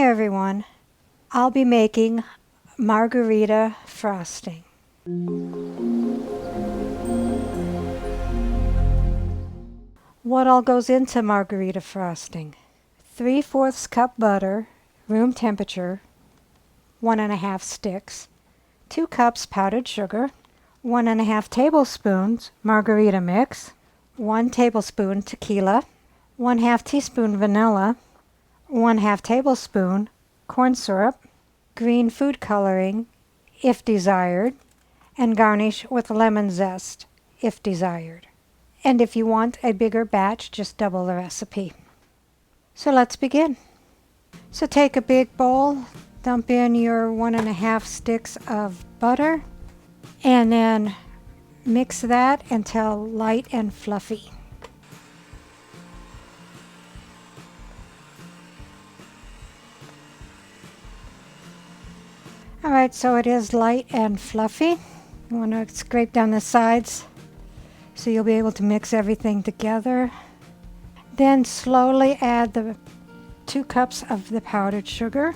everyone, I'll be making Margarita Frosting. What all goes into Margarita Frosting? 3/4 cup butter, room temperature, 1½ sticks, 2 cups powdered sugar, 1½ tablespoons Margarita mix, 1 tablespoon tequila, 1/2 teaspoon vanilla, 1/2 tablespoon corn syrup, green food coloring if desired, and garnish with lemon zest if desired. And if you want a bigger batch, just double the recipe. So let's begin. So take a big bowl, dump in your 1½ sticks of butter, and then mix that until light and fluffy. Alright, so it is light and fluffy. You want to scrape down the sides so you'll be able to mix everything together. Then slowly add the 2 cups of the powdered sugar.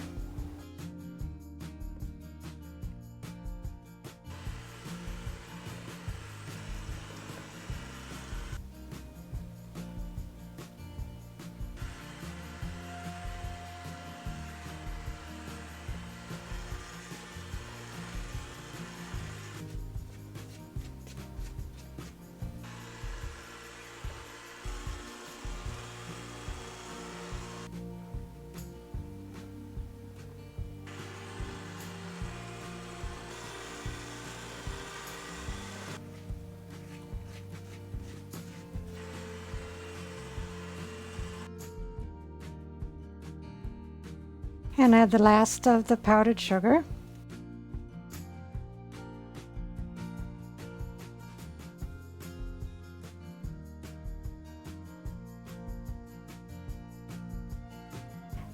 And add the last of the powdered sugar.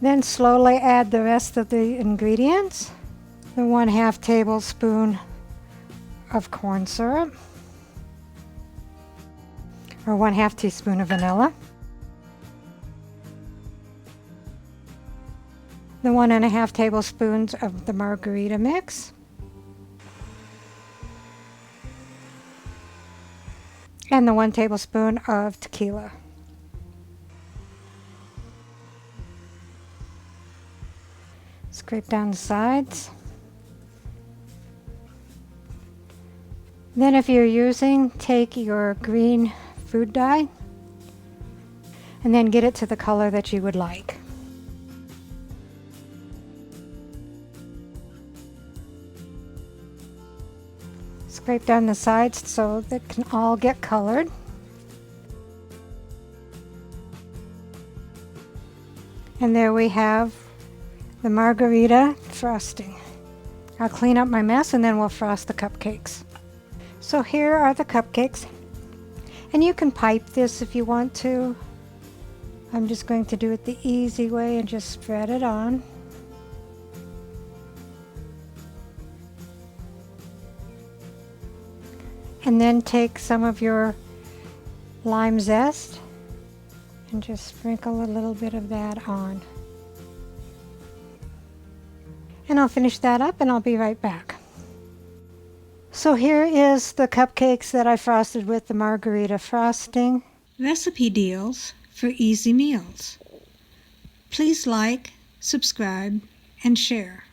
Then slowly add the rest of the ingredients. The 1/2 tablespoon of corn syrup, or 1/2 teaspoon of vanilla. The 1½ tablespoons of the margarita mix, and the 1 tablespoon of tequila. Scrape down the sides. Then if you're using, take your green food dye and then get it to the color that you would like. Scrape down the sides so they can all get colored. And there we have the Margarita Frosting. I'll clean up my mess and then we'll frost the cupcakes. So here are the cupcakes. And you can pipe this if you want to. I'm just going to do it the easy way and just spread it on. And then take some of your lime zest and just sprinkle a little bit of that on. And I'll finish that up and I'll be right back. So here is the cupcakes that I frosted with the Margarita Frosting. Recipe deals for easy meals. Please like, subscribe, and share.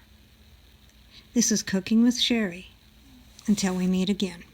This is Cooking with Sherry. Until we meet again.